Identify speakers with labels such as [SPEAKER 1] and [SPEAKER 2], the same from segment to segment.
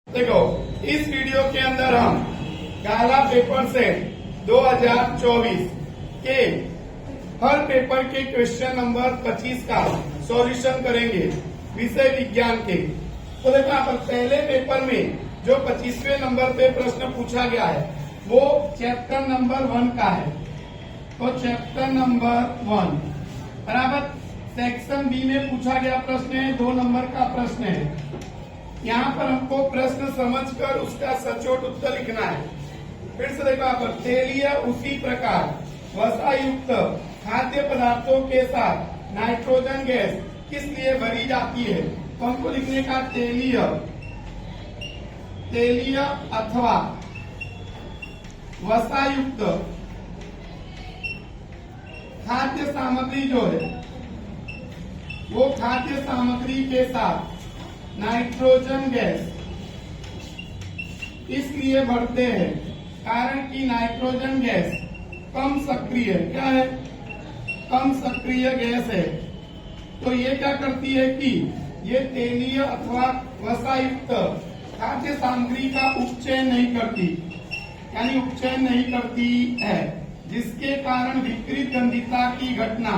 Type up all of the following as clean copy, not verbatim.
[SPEAKER 1] देखो, इस वीडियो के अंदर हम काला पेपर सेट 2024 के हर पेपर के क्वेश्चन नंबर 25 का सॉल्यूशन करेंगे विषय विज्ञान के। तो देखो यहाँ पर पहले पेपर में जो 25वें नंबर पे प्रश्न पूछा गया है वो चैप्टर नंबर 1 का है। तो चैप्टर नंबर 1 बराबर सेक्शन बी में पूछा गया प्रश्न है, 2 नंबर का प्रश्न है। यहाँ पर हमको प्रश्न समझकर उसका सचोट उत्तर लिखना है। फिर से देखो यहाँ पर तेलीय उसी प्रकार वसा युक्त खाद्य पदार्थों के साथ नाइट्रोजन गैस किस लिए भरी जाती है। तो हमको लिखने का तेलीय अथवा वसा युक्त खाद्य सामग्री जो है वो खाद्य सामग्री के साथ नाइट्रोजन गैस इसलिए भरते हैं कारण कि नाइट्रोजन गैस कम सक्रिय क्या है, कम सक्रिय गैस है। तो ये क्या करती है कि ये तेलीय अथवा वसायुक्त खाद्य सामग्री का उपचयन नहीं करती, यानी उपचयन नहीं करती है, जिसके कारण विकृत गंधिता की घटना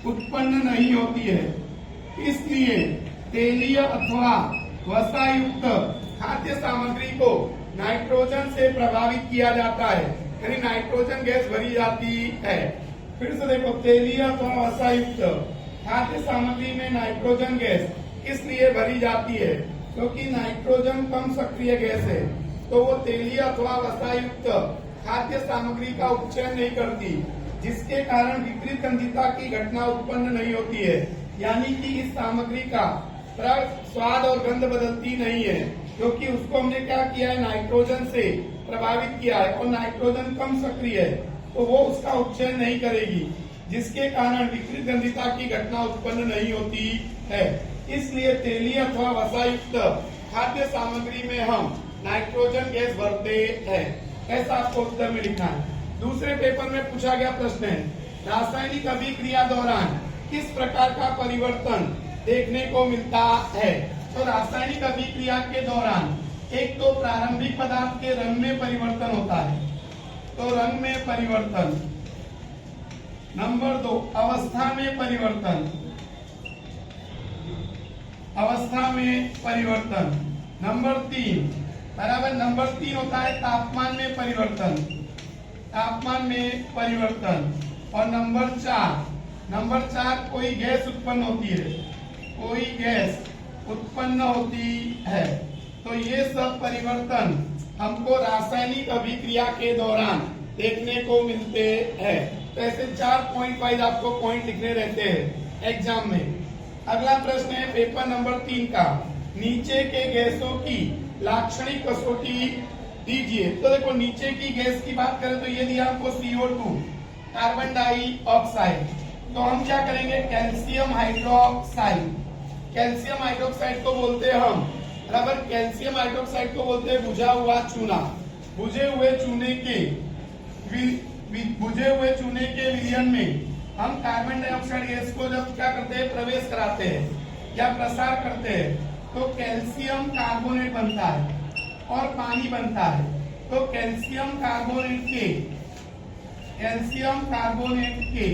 [SPEAKER 1] उत्पन्न नहीं होती है। इसलिए तेलीय अथवा वसायुक्त खाद्य सामग्री को नाइट्रोजन से प्रभावित किया जाता है, यानी नाइट्रोजन गैस भरी जाती है। फिर से देखो, तेलीय अथवा वसायुक्त खाद्य सामग्री में नाइट्रोजन गैस इसलिए भरी जाती है क्योंकि नाइट्रोजन कम सक्रिय गैस है। तो वो तेलीय अथवा वसायुक्त खाद्य सामग्री का उपचयन नहीं करती, जिसके कारण विपरीत गंधिता की घटना उत्पन्न नहीं होती है, यानी कि इस सामग्री का स्वाद और गंध बदलती नहीं है, क्योंकि उसको हमने क्या किया है, नाइट्रोजन से प्रभावित किया है और नाइट्रोजन कम सक्रिय है, तो वो उसका उपचयन नहीं करेगी, जिसके कारण विपरीत गंधिता की घटना उत्पन्न नहीं होती है। इसलिए तेलीय अथवा वसायुक्त खाद्य सामग्री में हम नाइट्रोजन गैस भरते हैं। ऐसा आपको उत्तर में लिखना है। दूसरे पेपर में पूछा गया प्रश्न है, रासायनिक अभिक्रिया दौरान किस प्रकार का परिवर्तन देखने को मिलता है। तो रासायनिक अभिक्रिया के दौरान एक तो प्रारंभिक पदार्थ के रंग में परिवर्तन होता है, तो रंग में परिवर्तन। नंबर 2 अवस्था में परिवर्तन, अवस्था में परिवर्तन। नंबर 3 बराबर नंबर 3 होता है तापमान में परिवर्तन, तापमान में परिवर्तन। और नंबर 4 कोई गैस उत्पन्न होती है, कोई गैस उत्पन्न होती है। तो ये सब परिवर्तन हमको रासायनिक अभिक्रिया के दौरान देखने को मिलते हैं। तो ऐसे 4 पॉइंट वाइज आपको पॉइंट लिखने रहते हैं एग्जाम में। अगला प्रश्न है पेपर नंबर 3 का, नीचे के गैसों की लाक्षणिक कसौटी दीजिए। तो देखो, नीचे की गैस की बात करें तो ये दिया आपको CO2 कार्बन डाइऑक्साइड। तो हम क्या करेंगे, कैल्शियम हाइड्रोक्साइड। कैल्शियम हाइड्रोक्साइड को बोलते हैं हम बराबर, कैल्शियम हाइड्रोक्साइड को बोलते हैं बुझा हुआ चूना। बुझे हुए चूने के विलयन में हम कार्बन डाइऑक्साइड गैस को जब क्या करते हैं, प्रवेश कराते हैं या प्रसार करते हैं, तो कैल्शियम कार्बोनेट बनता है और पानी बनता है। तो कैल्शियम कार्बोनेट के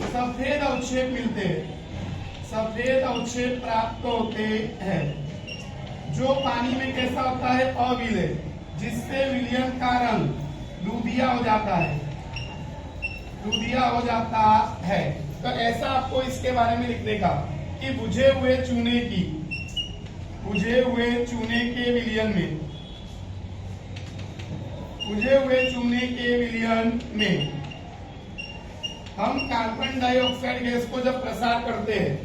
[SPEAKER 1] सफेद अवक्षेप मिलते हैं, सफेद अवक्षेप प्राप्त होते हैं, जो पानी में कैसा होता है, अविलय, जिससे विलयन का रंग दूधिया हो जाता है, दूधिया हो जाता है। तो ऐसा आपको इसके बारे में लिखने का कि बुझे हुए चूने के विलयन में हम कार्बन डाइऑक्साइड गैस को जब प्रसार करते हैं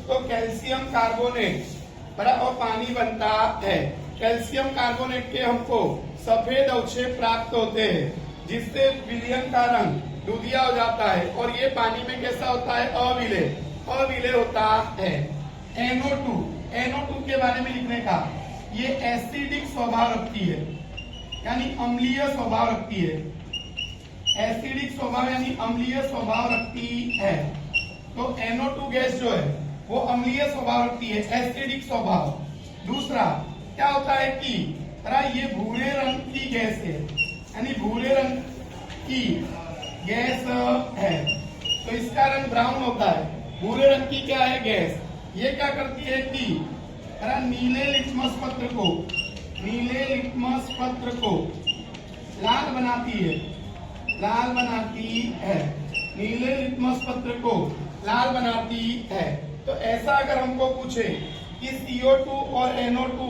[SPEAKER 1] तो कैल्शियम कार्बोनेट और पानी बनता है। कैल्शियम कार्बोनेट के हमको सफेद अवक्षेप प्राप्त होते हैं, जिससे विलयन का रंग दूधिया हो जाता है और ये पानी में कैसा होता है, अविलय होता है। NO2 के बारे में लिखने का, ये एसिडिक स्वभाव रखती है, यानी अम्लीय स्वभाव रखती है। एसिडिक स्वभाव यानी अम्लीय स्वभाव रखती है। तो NO2 गैस जो है वो अम्लीय स्वभाव रखती है, एसिडिक स्वभाव। दूसरा क्या होता है कि ये भूरे रंग की गैस है, यानी भूरे रंग की गैस है, तो इसका रंग ब्राउन होता है। भूरे रंग की क्या है गैस, ये क्या करती है कि नीले लिटमस पत्र को लाल बनाती है, नीले लिटमस पत्र को लाल बनाती है। तो ऐसा अगर हमको पूछे कि CO2 और NO2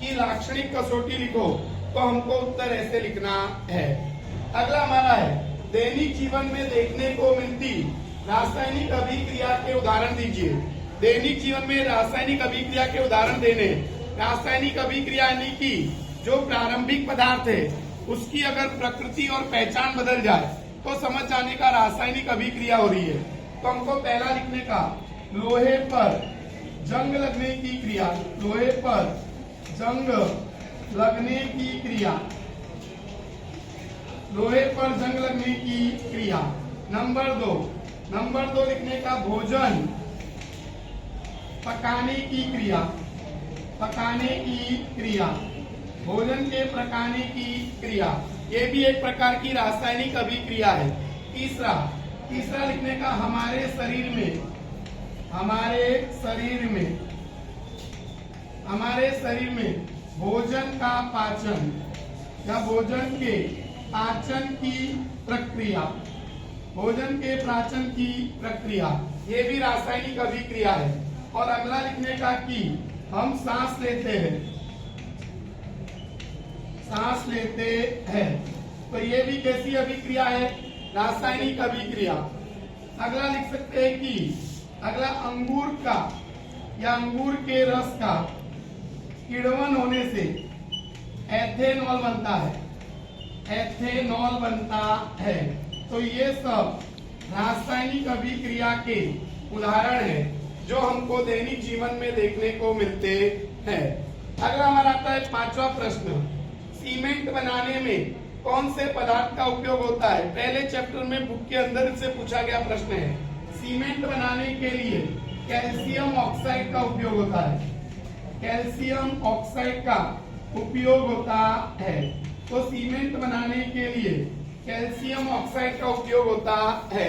[SPEAKER 1] की लाक्षणिक कसौटी लिखो, तो हमको उत्तर ऐसे लिखना है। अगला हमारा है दैनिक जीवन में देखने को मिलती रासायनिक अभिक्रिया के उदाहरण दीजिए। दैनिक जीवन में रासायनिक अभिक्रिया के उदाहरण देने। रासायनिक अभिक्रिया यानी कि जो प्रारंभिक पदार्थ है उसकी अगर प्रकृति और पहचान बदल जाए तो समझ जाने का रासायनिक अभिक्रिया हो रही है। तो हमको पहला लिखने का लोहे पर जंग लगने की क्रिया, लोहे पर जंग लगने की क्रिया, लोहे पर जंग लगने की क्रिया। नंबर दो लिखने का भोजन पकाने की क्रिया, भोजन के पकाने की क्रिया, ये भी एक प्रकार की रासायनिक अभिक्रिया है। तीसरा लिखने का हमारे शरीर में भोजन का पाचन या भोजन के पाचन की प्रक्रिया, ये भी रासायनिक अभिक्रिया है। और अगला लिखने का कि हम सांस लेते हैं, तो ये भी कैसी अभिक्रिया है, रासायनिक अभिक्रिया। अगला लिख सकते हैं कि अगला अंगूर का या अंगूर के रस का किण्वन होने से एथेनॉल बनता है। तो ये सब रासायनिक अभिक्रिया के उदाहरण है जो हमको दैनिक जीवन में देखने को मिलते हैं। अगला हमारा आता है पांचवा प्रश्न, सीमेंट बनाने में कौन से पदार्थ का उपयोग होता है। पहले चैप्टर में बुक के अंदर से पूछा गया प्रश्न है, सीमेंट बनाने के लिए कैल्शियम ऑक्साइड का उपयोग होता है, कैल्शियम ऑक्साइड का उपयोग होता है। तो सीमेंट बनाने के लिए कैल्शियम ऑक्साइड का उपयोग होता है।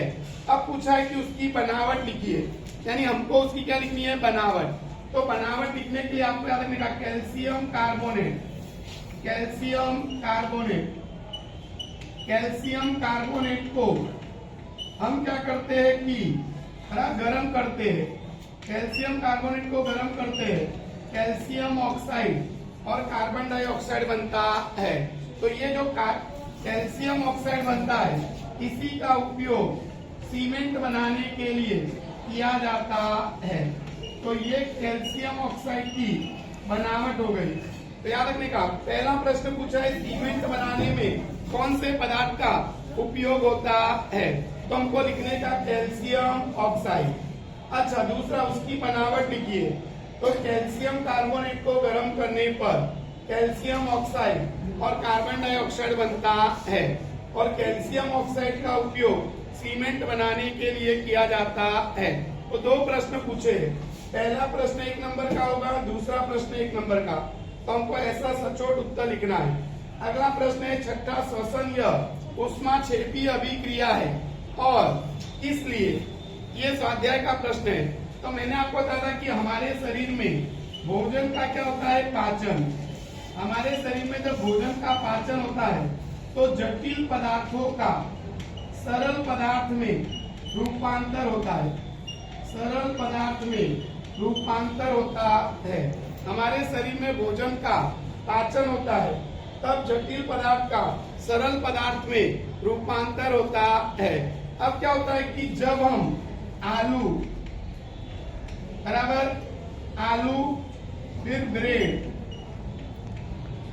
[SPEAKER 1] अब पूछा है कि उसकी बनावट लिखिए, यानी हमको उसकी क्या लिखनी है, बनावट। तो बनावट लिखने के लिए आपको याद रखने का कैल्शियम कार्बोनेट को हम क्या करते हैं कि गर्म करते हैं, कैल्शियम कार्बोनेट को गर्म करते हैं, कैल्शियम ऑक्साइड और कार्बन डाइऑक्साइड बनता है। तो ये जो कैल्शियम ऑक्साइड बनता है, इसी का उपयोग सीमेंट बनाने के लिए किया जाता है। तो ये कैल्शियम ऑक्साइड की बनावट हो गई। तो याद रखने का पहला प्रश्न पूछा है सीमेंट बनाने में कौन से पदार्थ का उपयोग होता है, तो हमको लिखने का कैल्शियम ऑक्साइड। अच्छा, दूसरा उसकी बनावट लिखिए। तो कैल्शियम कार्बोनेट को गर्म करने पर कैल्शियम ऑक्साइड और कार्बन डाइऑक्साइड बनता है, और कैल्शियम ऑक्साइड का उपयोग सीमेंट बनाने के लिए किया जाता है। तो दो प्रश्न पूछे, पहला प्रश्न 1 नंबर का होगा, दूसरा प्रश्न 1 नंबर का। तो हमको ऐसा सचोट उत्तर लिखना है। अगला प्रश्न है छठा, श्वसन यह ऊष्माक्षेपी अभिक्रिया है और इसलिए ये स्वाध्याय का प्रश्न है। तो मैंने आपको बताया था कि हमारे शरीर में भोजन का क्या होता है, पाचन। हमारे शरीर में जब भोजन का पाचन होता है तो जटिल पदार्थों का सरल पदार्थ में रूपांतर होता है, सरल पदार्थ में रूपांतर होता है। हमारे शरीर में भोजन का पाचन होता है, तब जटिल पदार्थ का सरल पदार्थ में रूपांतर होता है। अब क्या होता है कि जब हम आलू बराबर, आलू फिर ब्रेड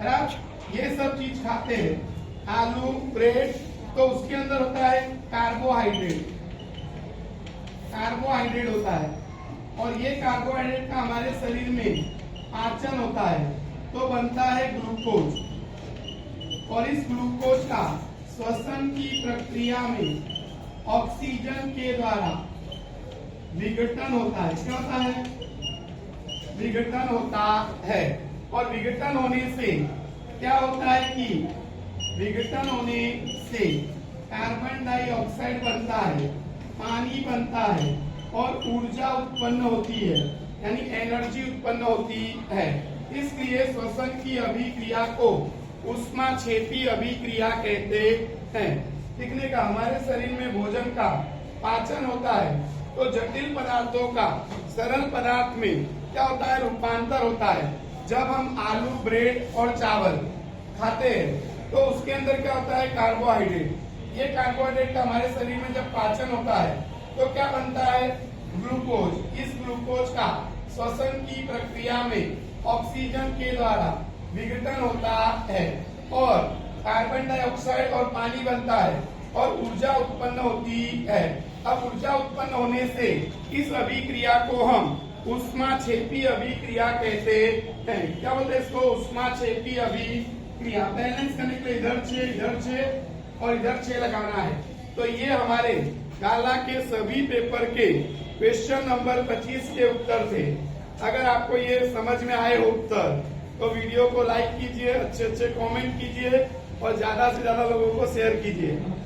[SPEAKER 1] बराबर, ये सब चीज खाते हैं, आलू ब्रेड, तो उसके अंदर होता है कार्बोहाइड्रेट, कार्बोहाइड्रेट होता है। और ये कार्बोहाइड्रेट का हमारे शरीर में पाचन होता है तो बनता है ग्लूकोज, और इस ग्लूकोज का श्वसन की प्रक्रिया में ऑक्सीजन के द्वारा विघटन होता है। क्या होता है, विघटन होता है। और विघटन होने से क्या होता है कि विघटन होने से कार्बन डाइऑक्साइड बनता है, पानी बनता है और ऊर्जा उत्पन्न होती है, यानी एनर्जी उत्पन्न होती है। इसलिए श्वसन की अभिक्रिया को ऊष्माक्षेपी अभिक्रिया कहते हैं। लिखने का हमारे शरीर में भोजन का पाचन होता है तो जटिल पदार्थों का सरल पदार्थ में क्या होता है, रूपांतर होता है। जब हम आलू, ब्रेड और चावल खाते हैं तो उसके अंदर क्या होता है, कार्बोहाइड्रेट। ये कार्बोहाइड्रेट का हमारे शरीर में जब पाचन होता है तो क्या बनता है, ग्लूकोज। इस ग्लूकोज का श्वसन की प्रक्रिया में ऑक्सीजन के द्वारा विघटन होता है और कार्बन डाइऑक्साइड और पानी बनता है और ऊर्जा उत्पन्न होती है। अब ऊर्जा उत्पन्न होने से इस अभिक्रिया को हम ऊष्माक्षेपी अभिक्रिया कहते हैं। क्या बोलते हैं इसको, ऊष्माक्षेपी अभिक्रिया। बैलेंस करने के लिए इधर छे और इधर छे लगाना है। तो ये हमारे गाला के सभी पेपर के क्वेश्चन नंबर 25 के उत्तर थे। अगर आपको ये समझ में आए हो उत्तर तो वीडियो को लाइक कीजिए, अच्छे अच्छे कमेंट कीजिए और ज्यादा से ज्यादा लोगों को शेयर कीजिए।